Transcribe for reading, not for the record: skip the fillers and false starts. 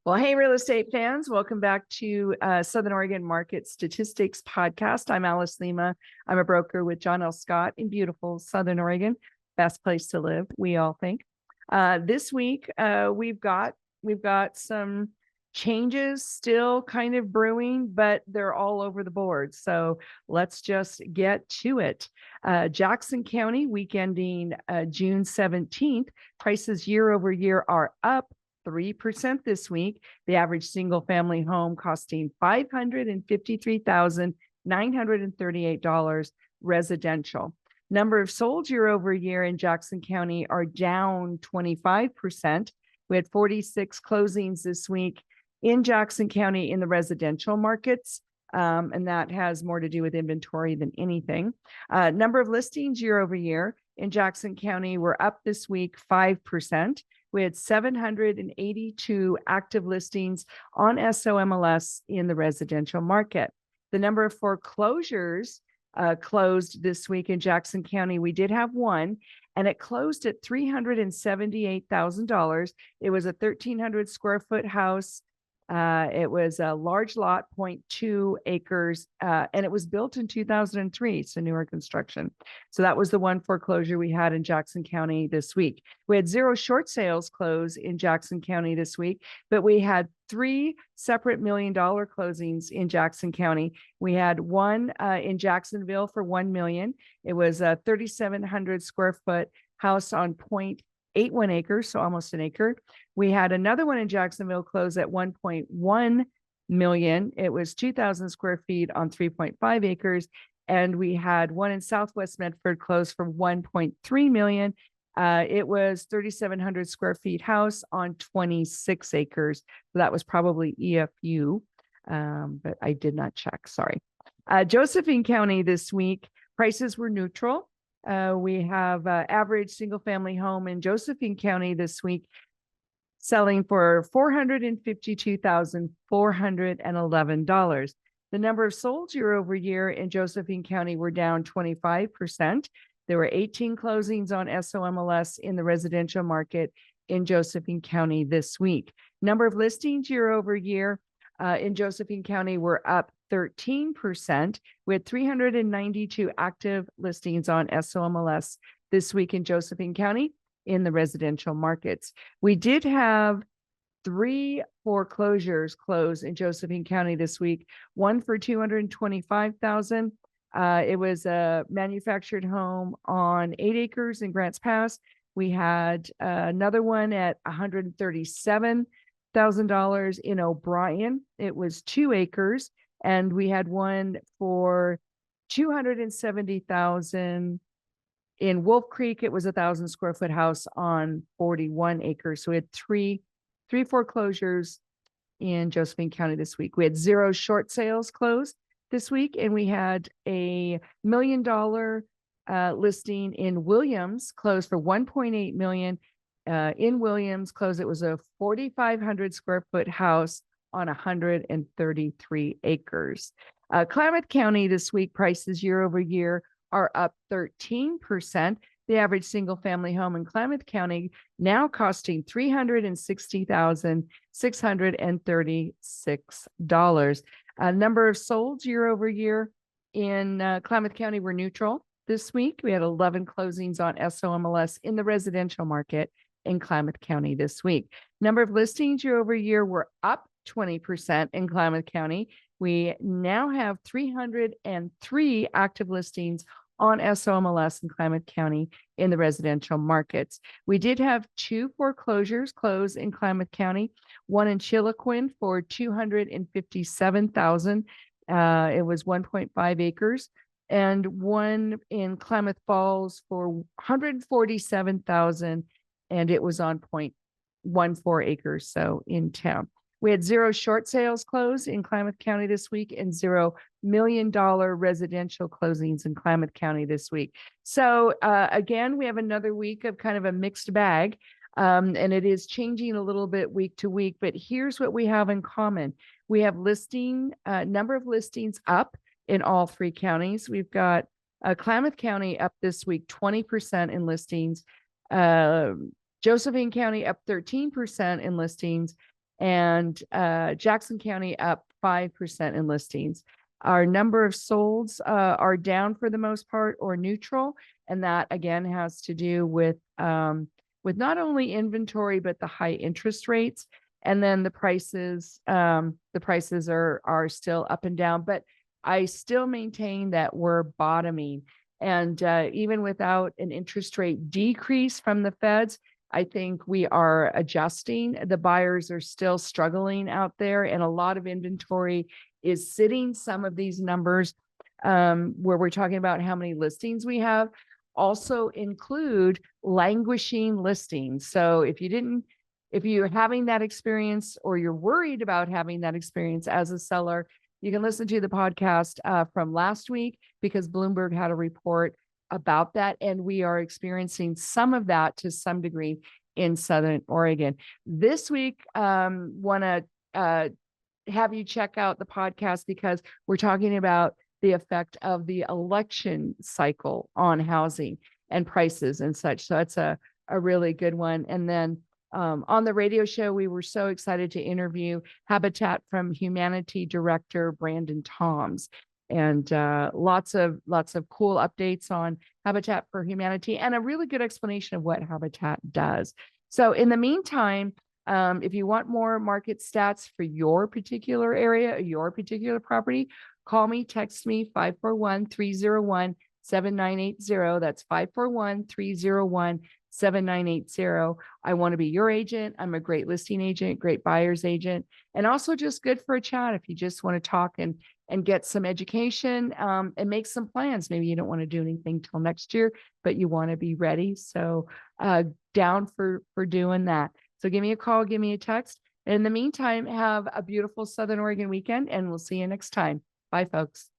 Well, hey, real estate fans, welcome back to Southern Oregon Market Statistics Podcast. I'm Alice Lema. I'm a broker with John L. Scott in beautiful Southern Oregon. Best place to live, we all think. This week, we've got some changes still kind of brewing, but they're all over the board. So let's just get to it. Jackson County, week ending June 17th, prices year over year are up 3% this week. The average single family home costing $553,938 residential. Number of sold year over year in Jackson County are down 25%. We had 46 closings this week in Jackson County in the residential markets. And that has more to do with inventory than anything. Number of listings year over year in Jackson County were up this week 5%. We had 782 active listings on SOMLS in the residential market. The number of foreclosures closed this week in Jackson County, we did have one, and it closed at $378,000. It was a 1,300 square foot house. It was a large lot, 0.2 acres, and it was built in 2003, so newer construction. So that was the one foreclosure we had in Jackson County this week. We had 0 short sales close in Jackson County this week, but we had 3 separate $1 million closings in Jackson County. We had one in Jacksonville for $1 million. It was a 3,700 square foot house on 0.81 acres, so almost an acre. We had another one in Jacksonville close at 1.1 million. It was 2,000 square feet on 3.5 acres. And we had one in Southwest Medford close for 1.3 million. It was 3,700 square feet house on 26 acres. So that was probably EFU, but I did not check, sorry. Josephine County this week, prices were neutral. We have average single family home in Josephine County this week selling for $452,411. The number of sold year over year in Josephine County were down 25%. There were 18 closings on SOMLS in the residential market in Josephine County this week. Number of listings year over year in Josephine County were up 13%. We had 392 active listings on SOMLS this week in Josephine County in the residential markets. We did have 3 foreclosures close in Josephine County this week, one for $225,000. It was a manufactured home on 8 acres in Grants Pass. We had another one at $137,000 in O'Brien. It was 2 acres. And we had one for $270,000 in Wolf Creek. It was 1,000 square foot house on 41 acres. So we had three foreclosures in Josephine County this week. We had 0 short sales closed this week, and we had a $1 million listing in Williams closed for 1.8 million. In Williams closed, it was a 4,500 square foot house on 133 acres. Klamath County this week, prices year over year are up 13%. The average single family home in Klamath County now costing $360,636. Number of sold year over year in Klamath County were neutral this week. We had 11 closings on SOMLS in the residential market in Klamath County this week. Number of listings year over year were up 20% in Klamath County. We now have 303 active listings on SOMLS in Klamath County in the residential markets. We did have 2 foreclosures close in Klamath County, one in Chiloquin for $257,000. It was 1.5 acres, and one in Klamath Falls for $147,000, and it was on 0.14 acres, so in town. We had 0 short sales close in Klamath County this week and $0 million residential closings in Klamath County this week. So again, we have another week of kind of a mixed bag, and it is changing a little bit week to week, but here's what we have in common. We have number of listings up in all 3 counties. We've got Klamath County up this week, 20% in listings. Josephine County up 13% in listings. and Jackson County up 5% in listings. Our number of solds are down for the most part or neutral, and that again has to do with not only inventory but the high interest rates, and then the prices. The prices are still up and down, but I still maintain that we're bottoming. And even without an interest rate decrease from the feds, I think we are adjusting. The buyers are still struggling out there, and a lot of inventory is sitting. Some of these numbers where we're talking about how many listings we have also include languishing listings. So if you're having that experience, or you're worried about having that experience as a seller, you can listen to the podcast from last week, because Bloomberg had a report about that, and we are experiencing some of that to some degree in Southern Oregon. This week, want to have you check out the podcast, because we're talking about the effect of the election cycle on housing and prices and such. So it's a really good one. And then on the radio show, we were so excited to interview Habitat from Humanity Director Brandon Toms, and lots of cool updates on Habitat for Humanity, and a really good explanation of what Habitat does. So in the meantime, if you want more market stats for your particular area, your particular property, call me, text me, 541-301-7980. That's 541-301-7980. I want to be your agent. I'm a great listing agent, great buyer's agent, and also just good for a chat if you just want to talk and get some education and make some plans. Maybe you don't want to do anything till next year, but you want to be ready. So down for doing that. So give me a call, give me a text. And in the meantime, have a beautiful Southern Oregon weekend, and we'll see you next time. Bye, folks.